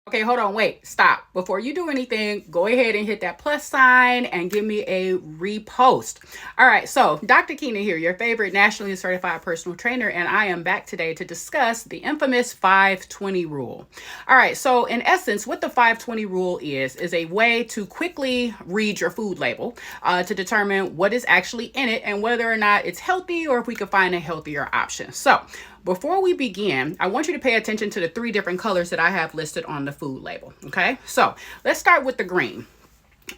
Okay, hold on, wait, stop. Before you do anything, go ahead and hit that plus sign and give me a repost. All right, so Dr. Keena here, your favorite nationally certified personal trainer, and I am back today to discuss the infamous 520 rule. All right, so in essence, what the 520 rule is a way to quickly read your food label to determine what is actually in it and whether or not it's healthy or if we could find a healthier option. So before we begin, I want you to pay attention to the 3 different colors that I have listed on the food label. Okay, so let's start with the green.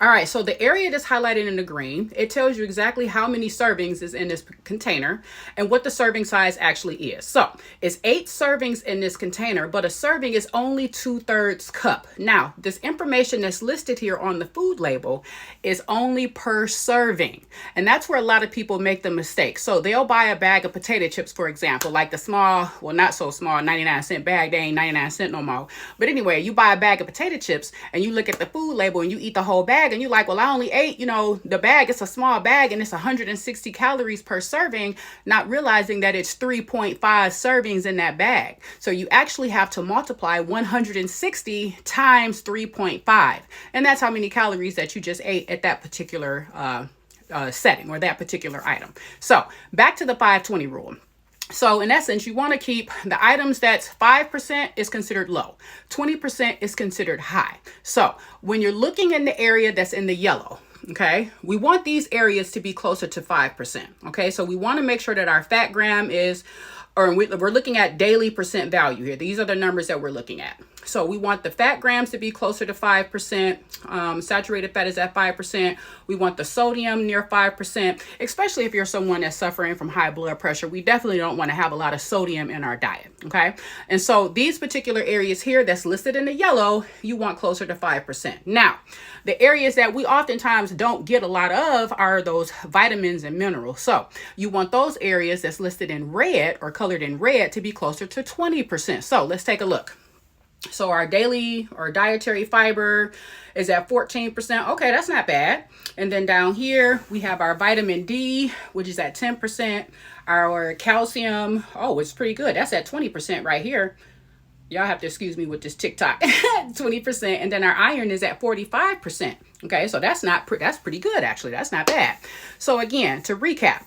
All right, so the area that's highlighted in the green, it tells you exactly how many servings is in this container and what the serving size actually is. So it's 8 servings in this container, but a serving is only 2/3 cup. Now, this information that's listed here on the food label is only per serving. And that's where a lot of people make the mistake. So they'll buy a bag of potato chips, for example, like the small, well, not so small, 99-cent bag. They ain't 99-cent no more. But anyway, you buy a bag of potato chips and you look at the food label and you eat the whole bag. And you're like, well, I only ate, the bag. It's a small bag and it's 160 calories per serving, not realizing that it's 3.5 servings in that bag. So you actually have to multiply 160 times 3.5. And that's how many calories that you just ate at that particular setting or that particular item. So back to the 520 rule. So in essence, you want to keep the items that's 5% is considered low, 20% is considered high. So when you're looking in the area that's in the yellow, okay, we want these areas to be closer to 5%. Okay, so we want to make sure that our fat gram is, or we're looking at daily percent value here. These are the numbers that we're looking at. So we want the fat grams to be closer to 5%. Saturated fat is at 5%. We want the sodium near 5%, especially if you're someone that's suffering from high blood pressure. We definitely don't want to have a lot of sodium in our diet, okay? And so these particular areas here that's listed in the yellow, you want closer to 5%. Now, the areas that we oftentimes don't get a lot of are those vitamins and minerals. So you want those areas that's listed in red or colored in red to be closer to 20%. So let's take a look. So our daily or dietary fiber is at 14%. Okay, that's not bad. And then down here, we have our vitamin D, which is at 10%. Our calcium, oh, it's pretty good. That's at 20% right here. Y'all have to excuse me with this TikTok. 20%. And then our iron is at 45%. Okay, so that's pretty good, actually. That's not bad. So again, to recap,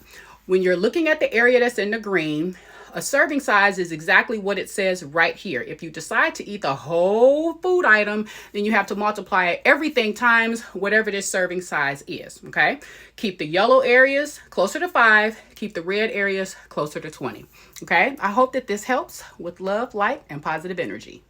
when you're looking at the area that's in the green, a serving size is exactly what it says right here. If you decide to eat the whole food item, then you have to multiply everything times whatever this serving size is, okay? Keep the yellow areas closer to 5, keep the red areas closer to 20, okay? I hope that this helps with love, light, and positive energy.